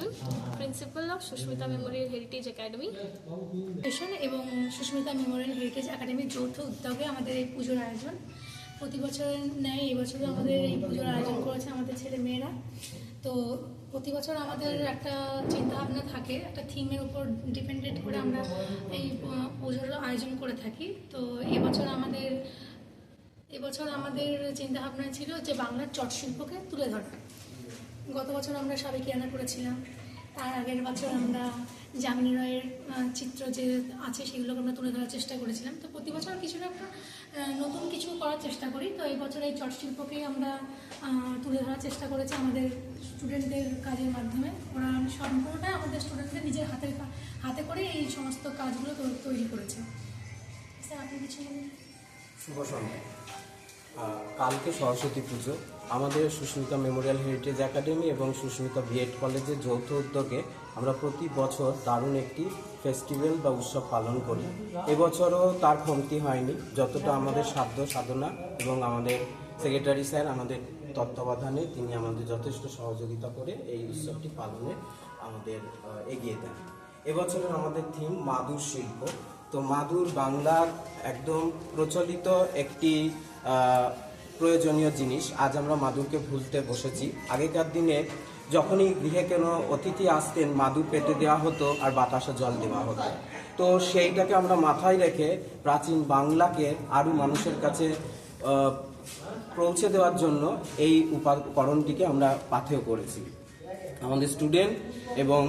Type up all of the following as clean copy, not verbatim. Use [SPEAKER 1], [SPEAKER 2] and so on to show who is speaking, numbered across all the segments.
[SPEAKER 1] Rajan, principal of Sushmita memorial heritage academy
[SPEAKER 2] এবং Sushmita memorial heritage একাডেমির যৌথ উদ্যোগে আমাদের এই পুজোর আয়োজন। প্রতি বছরের ন্যায় এই বছরও আমাদের এই পুজোর আয়োজন করেছে আমাদের ছেলে মেয়েরা। তো প্রতি বছর আমাদের একটা চিন্তাভাবনা থাকে, একটা থিমের উপর ডিপেন্ডেন্ট করে আমরা এই পুজোর আয়োজন করে থাকি। তো এবছর আমাদের চিন্তাভাবনা ছিল যে বাংলার চটশিল্পকে তুলে ধরা। গত বছর আমরা সাবেকিয়ানা করেছিলাম, তার আগের বছর আমরা যামিনী রায়ের চিত্র যে আছে সেগুলোকে আমরা তুলে ধরার চেষ্টা করেছিলাম। তো প্রতি বছর কিছু না একটা নতুন কিছু করার চেষ্টা করি। তো এই বছর এই চটশিল্পকেই আমরা তুলে ধরার চেষ্টা করেছি আমাদের স্টুডেন্টদের কাজের মাধ্যমে। ওরা সম্পূর্ণটা আমাদের স্টুডেন্টদের নিজের হাতে করে এই সমস্ত কাজগুলো তৈরি করেছে। স্যার আপনি কিছু বলুন।
[SPEAKER 3] শুভ সন্ধ্যা। কালকে সরস্বতী পুজো। আমাদের সুস্মিতা মেমোরিয়াল হেরিটেজ একাডেমি এবং সুস্মিতা বিএড কলেজের যৌথ উদ্যোগে আমরা প্রতি বছর দারুণ একটি ফেস্টিভ্যাল বা উৎসব পালন করি। এবছরও তার কমতি হয়নি। যতটা আমাদের সাধ্য সাধনা এবং আমাদের সেক্রেটারি স্যার আমাদের তত্ত্বাবধানে তিনি আমাদের যথেষ্ট সহযোগিতা করে এই উৎসবটি পালনে আমাদের এগিয়ে দেন। এবছরের আমাদের থিম মাদুর শিল্প। তো মাদুর বাংলার একদম প্রচলিত একটি প্রয়োজনীয় জিনিস। আজ আমরা মাদুরকে ভুলতে বসেছি। আগেকার দিনে যখনই গৃহে কোনো অতিথি আসতেন মাদুর পেতে দেওয়া হতো আর বাতাসে জল দেওয়া হতো। তো সেইটাকে আমরা মাথায় রেখে প্রাচীন বাংলাকে আরও মানুষের কাছে পৌঁছে দেওয়ার জন্য এই উপকরণটিকে আমরা পাথেয় করেছি। আমাদের স্টুডেন্ট এবং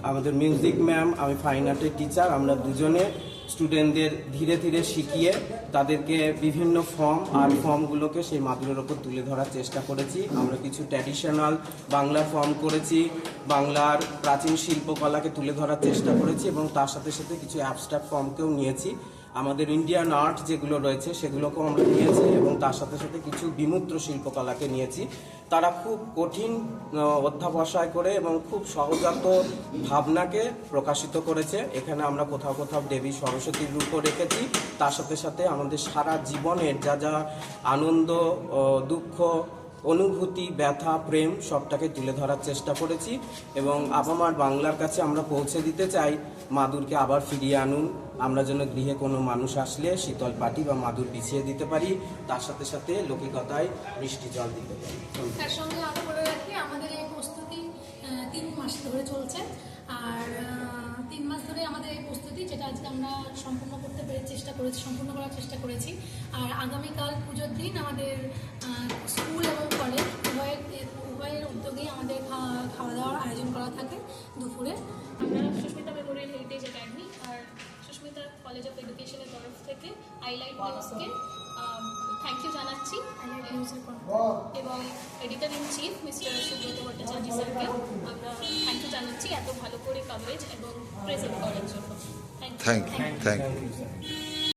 [SPEAKER 3] আমাদের মিউজিক ম্যাম, আমি ফাইন আর্টের টিচার, আমরা দুজনে স্টুডেন্টদের ধীরে ধীরে শিখিয়ে তাদেরকে বিভিন্ন ফর্মগুলোকে সেই মাদুরের ওপর তুলে ধরার চেষ্টা করেছি। আমরা কিছু ট্র্যাডিশনাল বাংলার ফর্ম করেছি, বাংলার প্রাচীন শিল্পকলাকে তুলে ধরার চেষ্টা করেছি এবং তার সাথে সাথে কিছু অ্যাবস্ট্রাক্ট ফর্মকেও নিয়েছি। আমাদের ইন্ডিয়ান আর্ট যেগুলো রয়েছে সেগুলোকেও আমরা নিয়েছি এবং তার সাথে সাথে কিছু বিমূর্ত শিল্পকলাকে নিয়েছি। তারা খুব কঠিন অধ্যাবসায় করে এবং খুব সহজাত ভাবনাকে প্রকাশিত করেছে। এখানে আমরা কোথাও কোথাও দেবী সরস্বতীর রূপও রেখেছি। তার সাথে সাথে আমাদের সারা জীবনের যা যা আনন্দ, দুঃখ, অনুভূতি, ব্যথা, প্রেম সবটাকে তুলে ধরার চেষ্টা করেছি এবং আপামার বাংলার কাছে আমরা পৌঁছে দিতে চাই মাদুরকে আবার ফিরিয়ে আনুন। আমরা যেন গৃহে কোনো মানুষ আসলে শীতল পাটি বা মাদুর বিছিয়ে দিতে পারি, তার সাথে সাথে লৌকিকতায় বৃষ্টি জল দিতে পারি।
[SPEAKER 2] তার সঙ্গে আরও বলে রাখি আমাদের এই প্রস্তুতি 3 মাস ধরে চলছে। আর 3 মাস ধরে আমাদের এই প্রস্তুতি, যেটা আজকে আমরা সম্পূর্ণ করার চেষ্টা করেছি। আর আগামীকাল পুজোর দিন আমাদের স্কুল এবং কলেজ উভয়ের উদ্যোগেই আমাদের খাওয়া দাওয়ার আয়োজন করা থাকে দুপুরে।
[SPEAKER 1] আমরা সুস্মিতা মেমোরিয়াল হেরিটেজ একাডেমি আর সুস্মিতা কলেজ অফ এডুকেশনের তরফ থেকে আইলাইট নিউজকে থ্যাংক ইউ জানাচ্ছি এবং editor in chief mister Subrata Bhattacharya স্যারকে আমরা থ্যাংক ইউ জানাচ্ছি এত ভালো করে কভারেজ এবং প্রেজেন্ট করার জন্য। Thank you.